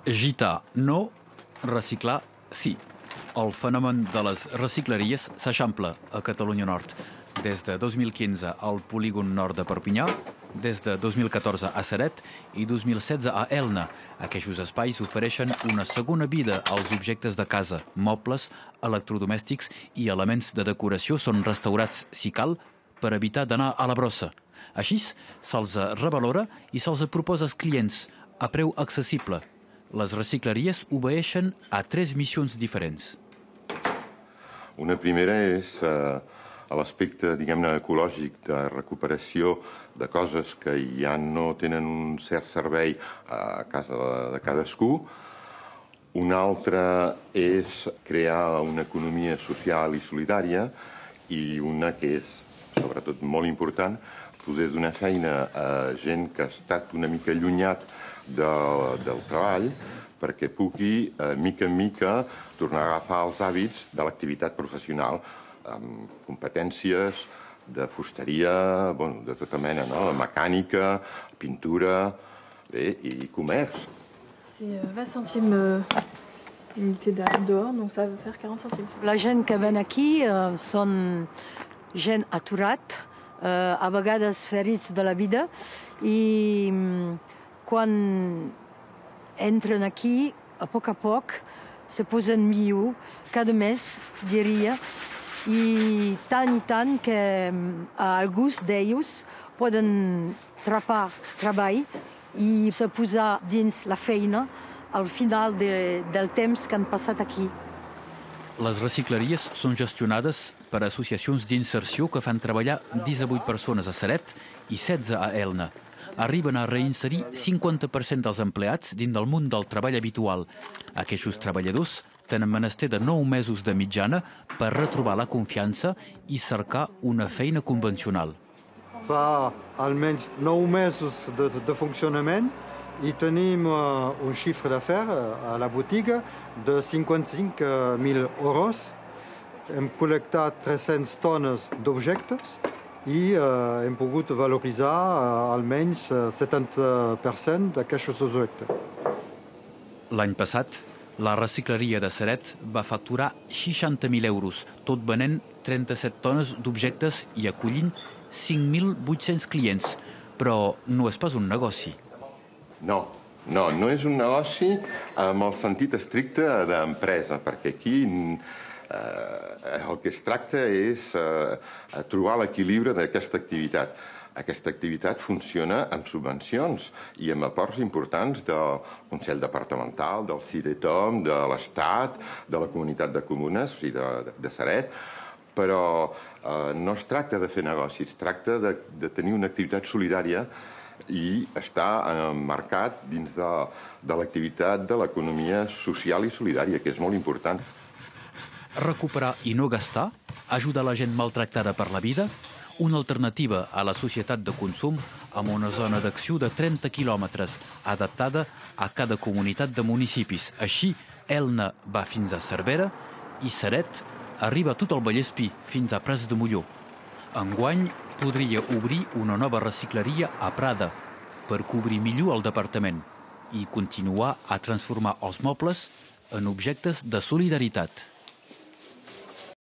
Gitar no, reciclar sí. El fenomen de les recicleries s'eixampla a Catalunya Nord. Des de 2015 al polígon nord de Perpinyà, des de 2014 a Ceret i 2016 a Elna. Aquests espais ofereixen una segona vida als objectes de casa. Mobles, electrodomèstics i elements de decoració són restaurats, si cal, per evitar d'anar a la brossa. Així, se'ls revalora i se'ls proposa als clients a preu accessible. Les recicleries obeeixen a 3 missions diferents. Una primera és l'aspecte, diguem-ne, ecològic de recuperació de coses que ja no tenen un cert servei a casa de cadascú. Una altra és crear una economia social i solidària i una que és, sobretot, molt important, poder donar feina a gent que ha estat una mica allunyat del treball perquè pugui, mica en mica, tornar a agafar els hàbits de l'activitat professional amb competències de fusteria, de tota mena, de mecànica, pintura i comerç. C'est 20 centimes l'unité dehors, donc ça va faire 40 centimes. La gent que ven aquí són gent aturat, a vegades ferits de la vida, i quan entren aquí, a poc se posen millor, cada mes, diria, i tant que alguns d'ells poden trapar treball i se posar dins la feina al final del temps que han passat aquí. Les recicleries són gestionades per associacions d'inserció que fan treballar 18 persones a Ceret i 16 a Elna. Arriben a reinserir 50% dels empleats dins del món del treball habitual. Aquests treballadors tenen menester de 9 mesos de mitjana per retrobar la confiança i cercar una feina convencional. Fa almenys 9 mesos de funcionament i tenim un xifre d'affaires a la botiga de 55.000 euros. Hem col·lectat 300 tones d'objectes i hem pogut valoritzar almenys 70% d'aquests objectes. L'any passat, la recicleria de Ceret va facturar 60.000 euros, tot venent 37 tones d'objectes i acollint 5.800 clients. Però no és pas un negoci. No és un negoci amb el sentit estricte d'empresa, perquè aquí el que es tracta és trobar l'equilibri d'aquesta activitat. Aquesta activitat funciona amb subvencions i amb aports importants del Consell Departamental, del CIDETOM, de l'Estat, de la Comunitat de Comunes, o sigui, de Ceret, però no es tracta de fer negoci, es tracta de tenir una activitat solidària i està emmarcat dins de l'activitat de l'economia social i solidària, que és molt important. Recuperar i no gastar, ajudar la gent maltractada per la vida, una alternativa a la societat de consum amb una zona d'acció de 30 quilòmetres adaptada a cada comunitat de municipis. Així, Elna va fins a Cervera i Ceret arriba a tot el Vallespí, fins a Prats de Molló. Enguany podria obrir una nova recicleria a Prada per cobrir millor el departament i continuar a transformar els mobles en objectes de solidaritat.